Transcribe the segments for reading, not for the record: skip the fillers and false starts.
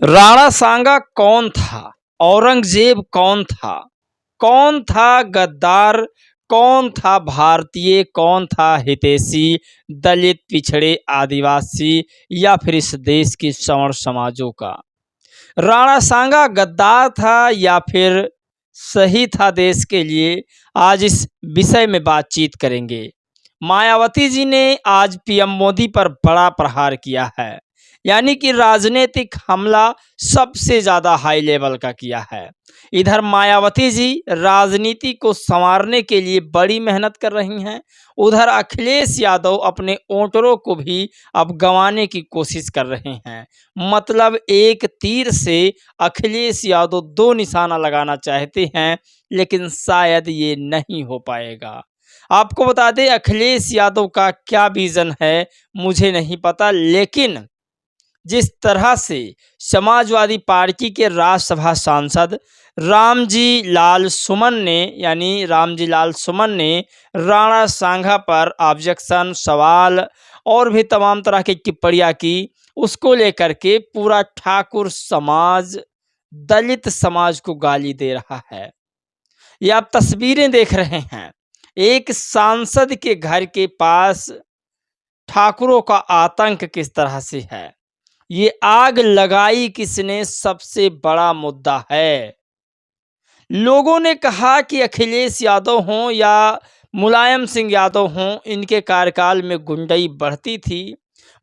राणा सांगा कौन था? औरंगजेब कौन था? कौन था गद्दार? कौन था भारतीय? कौन था हितैषी? दलित, पिछड़े, आदिवासी या फिर इस देश के सवर्ण समाजों का? राणा सांगा गद्दार था या फिर सही था देश के लिए? आज इस विषय में बातचीत करेंगे। मायावती जी ने आज पीएम मोदी पर बड़ा प्रहार किया है, यानी कि राजनीतिक हमला सबसे ज़्यादा हाई लेवल का किया है। इधर मायावती जी राजनीति को संवारने के लिए बड़ी मेहनत कर रही हैं, उधर अखिलेश यादव अपने वोटरों को भी अब गंवाने की कोशिश कर रहे हैं। मतलब एक तीर से अखिलेश यादव दो निशाना लगाना चाहते हैं, लेकिन शायद ये नहीं हो पाएगा। आपको बता दें अखिलेश यादव का क्या विज़न है मुझे नहीं पता, लेकिन जिस तरह से समाजवादी पार्टी के राज्यसभा सांसद रामजी लाल सुमन ने राणा सांघा पर ऑब्जेक्शन, सवाल और भी तमाम तरह की टिप्पणियां की, उसको लेकर के पूरा ठाकुर समाज, दलित समाज को गाली दे रहा है। ये आप तस्वीरें देख रहे हैं, एक सांसद के घर के पास ठाकुरों का आतंक किस तरह से है, ये आग लगाई किसने, सबसे बड़ा मुद्दा है। लोगों ने कहा कि अखिलेश यादव हों या मुलायम सिंह यादव हों, इनके कार्यकाल में गुंडई बढ़ती थी,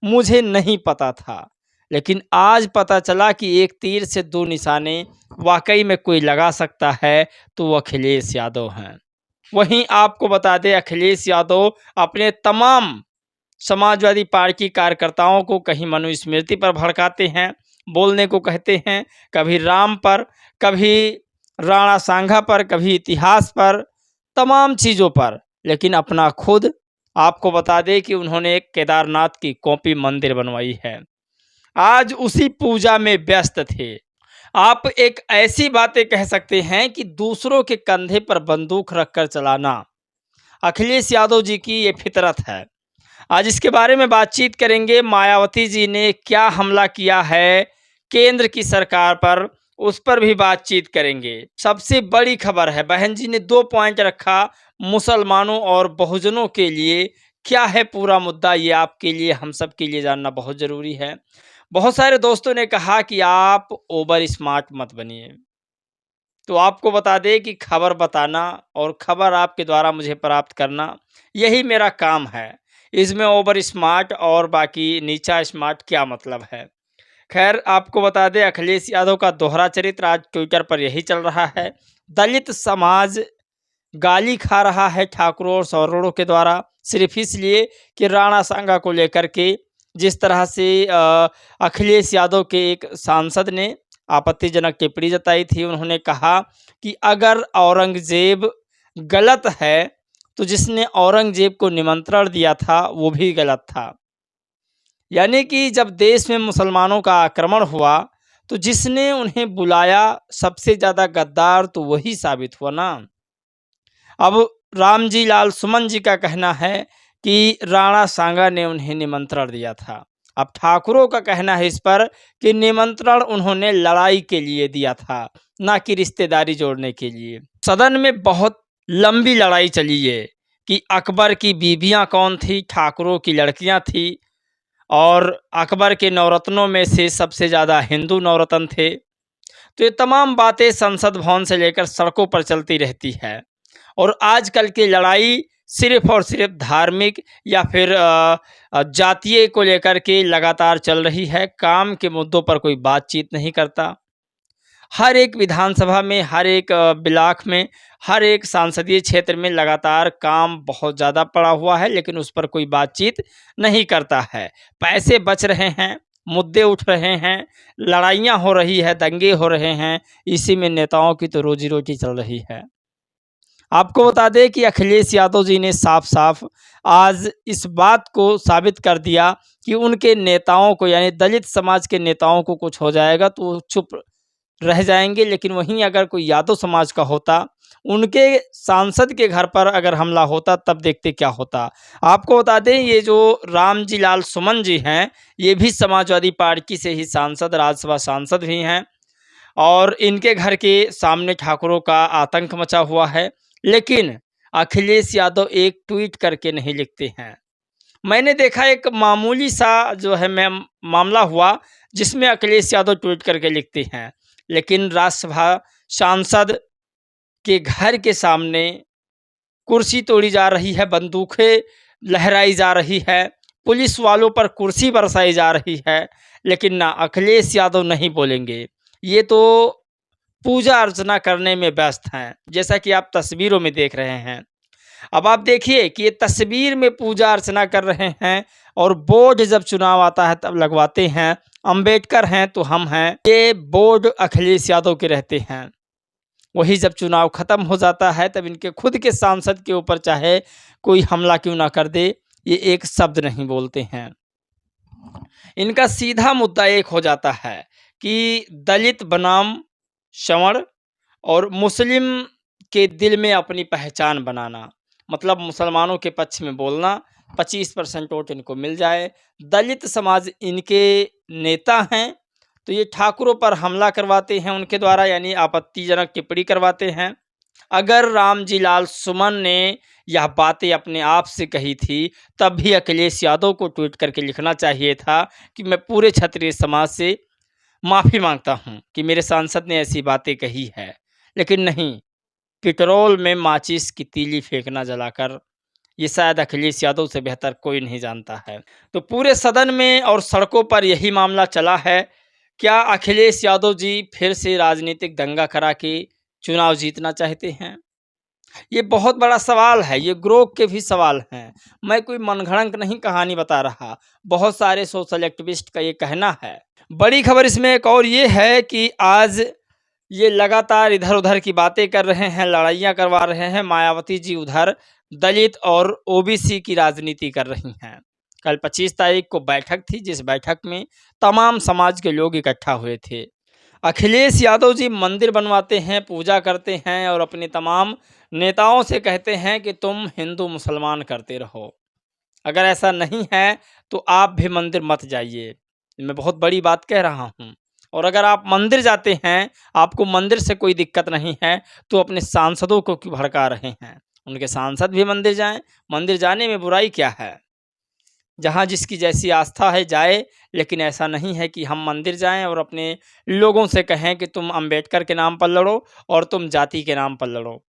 मुझे नहीं पता था, लेकिन आज पता चला कि एक तीर से दो निशाने वाकई में कोई लगा सकता है तो वो अखिलेश यादव हैं। वहीं आपको बता दें अखिलेश यादव अपने तमाम समाजवादी पार्टी कार्यकर्ताओं को कहीं मनुस्मृति पर भड़काते हैं, बोलने को कहते हैं, कभी राम पर, कभी राणा सांघा पर, कभी इतिहास पर, तमाम चीज़ों पर, लेकिन अपना खुद आपको बता दें कि उन्होंने एक केदारनाथ की कॉपी मंदिर बनवाई है। आज उसी पूजा में व्यस्त थे। आप एक ऐसी बातें कह सकते हैं कि दूसरों के कंधे पर बंदूक रखकर चलाना अखिलेश यादव जी की ये फितरत है। आज इसके बारे में बातचीत करेंगे। मायावती जी ने क्या हमला किया है केंद्र की सरकार पर, उस पर भी बातचीत करेंगे। सबसे बड़ी खबर है, बहन जी ने 2 पॉइंट रखा मुसलमानों और बहुजनों के लिए। क्या है पूरा मुद्दा, ये आपके लिए, हम सब के लिए जानना बहुत ज़रूरी है। बहुत सारे दोस्तों ने कहा कि आप ओवर स्मार्ट मत बनिए, तो आपको बता दें कि खबर बताना और खबर आपके द्वारा मुझे प्राप्त करना, यही मेरा काम है। इसमें ओवर स्मार्ट और बाकी नीचा स्मार्ट क्या मतलब है। खैर आपको बता दें अखिलेश यादव का दोहरा चरित्र आज ट्विटर पर यही चल रहा है। दलित समाज गाली खा रहा है ठाकुरों और सवर्णों के द्वारा, सिर्फ इसलिए कि राणा सांगा को लेकर के जिस तरह से अखिलेश यादव के एक सांसद ने आपत्तिजनक टिप्पणी जताई थी। उन्होंने कहा कि अगर औरंगजेब गलत है तो जिसने औरंगजेब को निमंत्रण दिया था वो भी गलत था। यानी कि जब देश में मुसलमानों का आक्रमण हुआ तो जिसने उन्हें बुलाया सबसे ज़्यादा गद्दार तो वही साबित हुआ ना। अब रामजी लाल सुमन जी का कहना है कि राणा सांगा ने उन्हें निमंत्रण दिया था। अब ठाकुरों का कहना है इस पर कि निमंत्रण उन्होंने लड़ाई के लिए दिया था, ना कि रिश्तेदारी जोड़ने के लिए। सदन में बहुत लंबी लड़ाई चली है कि अकबर की बीबियां कौन थी, ठाकुरों की लड़कियां थी, और अकबर के नवरत्नों में से सबसे ज़्यादा हिंदू नवरत्न थे। तो ये तमाम बातें संसद भवन से लेकर सड़कों पर चलती रहती है, और आजकल की लड़ाई सिर्फ और सिर्फ धार्मिक या फिर जातीय को लेकर के लगातार चल रही है। काम के मुद्दों पर कोई बातचीत नहीं करता। हर एक विधानसभा में, हर एक ब्लॉक में, हर एक संसदीय क्षेत्र में लगातार काम बहुत ज़्यादा पड़ा हुआ है, लेकिन उस पर कोई बातचीत नहीं करता है। पैसे बच रहे हैं, मुद्दे उठ रहे हैं, लड़ाइयाँ हो रही है, दंगे हो रहे हैं, इसी में नेताओं की तो रोजी रोटी चल रही है। आपको बता दें कि अखिलेश यादव जी ने साफ साफ आज इस बात को साबित कर दिया कि उनके नेताओं को, यानी दलित समाज के नेताओं को कुछ हो जाएगा तो वो चुप रह जाएंगे। लेकिन वहीं अगर कोई यादव समाज का होता, उनके सांसद के घर पर अगर हमला होता, तब देखते क्या होता। आपको बता दें, ये जो रामजी लाल सुमन जी हैं, ये भी समाजवादी पार्टी से ही सांसद, राज्यसभा सांसद भी हैं, और इनके घर के सामने ठाकुरों का आतंक मचा हुआ है। लेकिन अखिलेश यादव एक ट्वीट करके नहीं लिखते हैं। मैंने देखा एक मामूली सा जो है मामला हुआ, जिसमें अखिलेश यादव ट्वीट करके लिखते हैं, लेकिन राज्यसभा सांसद के घर के सामने कुर्सी तोड़ी जा रही है, बंदूकें लहराई जा रही है, पुलिस वालों पर कुर्सी बरसाई जा रही है, लेकिन ना अखिलेश यादव नहीं बोलेंगे। ये तो पूजा अर्चना करने में व्यस्त हैं, जैसा कि आप तस्वीरों में देख रहे हैं। अब आप देखिए कि ये तस्वीर में पूजा अर्चना कर रहे हैं, और बोर्ड जब चुनाव आता है तब लगवाते हैं, अंबेडकर हैं तो हम हैं, ये बोर्ड अखिलेश यादव के रहते हैं। वही जब चुनाव खत्म हो जाता है, तब इनके खुद के सांसद के ऊपर चाहे कोई हमला क्यों ना कर दे, ये एक शब्द नहीं बोलते हैं। इनका सीधा मुद्दा एक हो जाता है कि दलित बनाम श्रवण और मुस्लिम के दिल में अपनी पहचान बनाना, मतलब मुसलमानों के पक्ष में बोलना, 25% वोट इनको मिल जाए। दलित समाज इनके नेता हैं, तो ये ठाकुरों पर हमला करवाते हैं उनके द्वारा, यानी आपत्तिजनक टिप्पणी करवाते हैं। अगर रामजी लाल सुमन ने यह बातें अपने आप से कही थी, तब भी अखिलेश यादव को ट्वीट करके लिखना चाहिए था कि मैं पूरे क्षत्रिय समाज से माफ़ी मांगता हूं कि मेरे सांसद ने ऐसी बातें कही है। लेकिन नहीं, पेट्रोल में माचिस की तीली फेंकना जलाकर, ये शायद अखिलेश यादव से बेहतर कोई नहीं जानता है। तो पूरे सदन में और सड़कों पर यही मामला चला है। क्या अखिलेश यादव जी फिर से राजनीतिक दंगा करा के चुनाव जीतना चाहते हैं? ये बहुत बड़ा सवाल है, ये ग्रोह के भी सवाल हैं। मैं कोई मनगढ़ंत नहीं कहानी बता रहा, बहुत सारे सोशल एक्टिविस्ट का ये कहना है। बड़ी खबर इसमें एक और ये है कि आज ये लगातार इधर-उधर की बातें कर रहे हैं, लड़ाइयाँ करवा रहे हैं। मायावती जी उधर दलित और ओबीसी की राजनीति कर रही हैं। कल 25 तारीख को बैठक थी, जिस बैठक में तमाम समाज के लोग इकट्ठा हुए थे। अखिलेश यादव जी मंदिर बनवाते हैं, पूजा करते हैं, और अपने तमाम नेताओं से कहते हैं कि तुम हिंदू मुसलमान करते रहो। अगर ऐसा नहीं है तो आप भी मंदिर मत जाइए। मैं बहुत बड़ी बात कह रहा हूँ। और अगर आप मंदिर जाते हैं, आपको मंदिर से कोई दिक्कत नहीं है, तो अपने सांसदों को क्यों भड़का रहे हैं? उनके सांसद भी मंदिर जाएं। मंदिर जाने में बुराई क्या है? जहाँ जिसकी जैसी आस्था है जाए, लेकिन ऐसा नहीं है कि हम मंदिर जाएं और अपने लोगों से कहें कि तुम अंबेडकर के नाम पर लड़ो और तुम जाति के नाम पर लड़ो।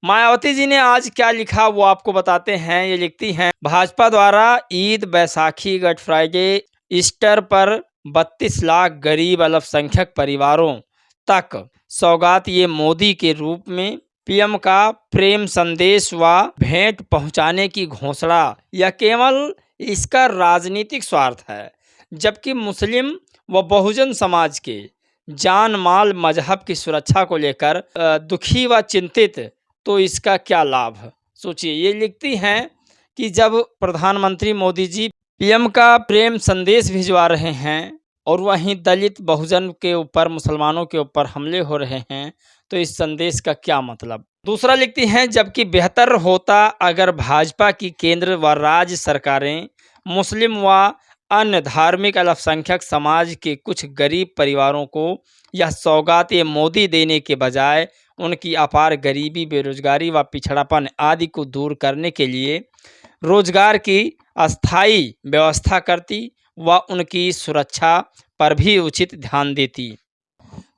मायावती जी ने आज क्या लिखा वो आपको बताते हैं। ये लिखती हैं, भाजपा द्वारा Eid, Baisakhi, good Friday, Easter पर 32 लाख गरीब अल्पसंख्यक परिवारों तक सौगात ये मोदी के रूप में पीएम का प्रेम संदेश व भेंट पहुंचाने की घोषणा, यह केवल इसका राजनीतिक स्वार्थ है, जबकि मुस्लिम व बहुजन समाज के जान माल मजहब की सुरक्षा को लेकर दुखी व चिंतित, तो इसका क्या लाभ? सोचिए। ये लिखती हैं कि जब प्रधानमंत्री मोदी जी पीएम का प्रेम संदेश भिजवा रहे हैं और वहीं दलित बहुजन के ऊपर, मुसलमानों के ऊपर हमले हो रहे हैं, तो इस संदेश का क्या मतलब? दूसरा लिखती हैं, जबकि बेहतर होता अगर भाजपा की केंद्र व राज्य सरकारें मुस्लिम व अन्य धार्मिक अल्पसंख्यक समाज के कुछ गरीब परिवारों को यह सौगात ये मोदी देने के बजाय उनकी अपार गरीबी, बेरोजगारी व पिछड़ापन आदि को दूर करने के लिए रोजगार की अस्थायी व्यवस्था करती व उनकी सुरक्षा पर भी उचित ध्यान देती।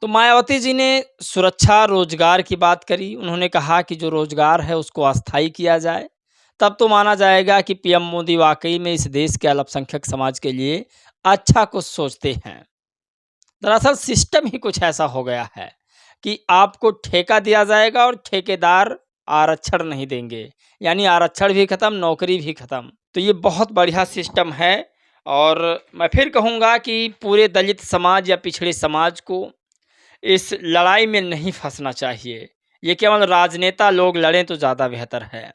तो मायावती जी ने सुरक्षा, रोजगार की बात करी। उन्होंने कहा कि जो रोजगार है उसको अस्थायी किया जाए, तब तो माना जाएगा कि पीएम मोदी वाकई में इस देश के अल्पसंख्यक समाज के लिए अच्छा कुछ सोचते हैं। दरअसल सिस्टम ही कुछ ऐसा हो गया है कि आपको ठेका दिया जाएगा और ठेकेदार आरक्षण नहीं देंगे, यानी आरक्षण भी खत्म, नौकरी भी खत्म। तो ये बहुत बढ़िया सिस्टम है, और मैं फिर कहूँगा कि पूरे दलित समाज या पिछड़े समाज को इस लड़ाई में नहीं फंसना चाहिए। ये केवल राजनेता लोग लड़ें तो ज़्यादा बेहतर है,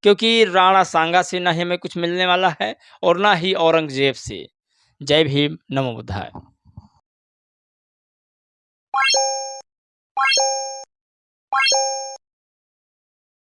क्योंकि राणा सांगा से ना ही हमें कुछ मिलने वाला है और ना ही औरंगजेब से। जय भीम, नमो बुद्धाय।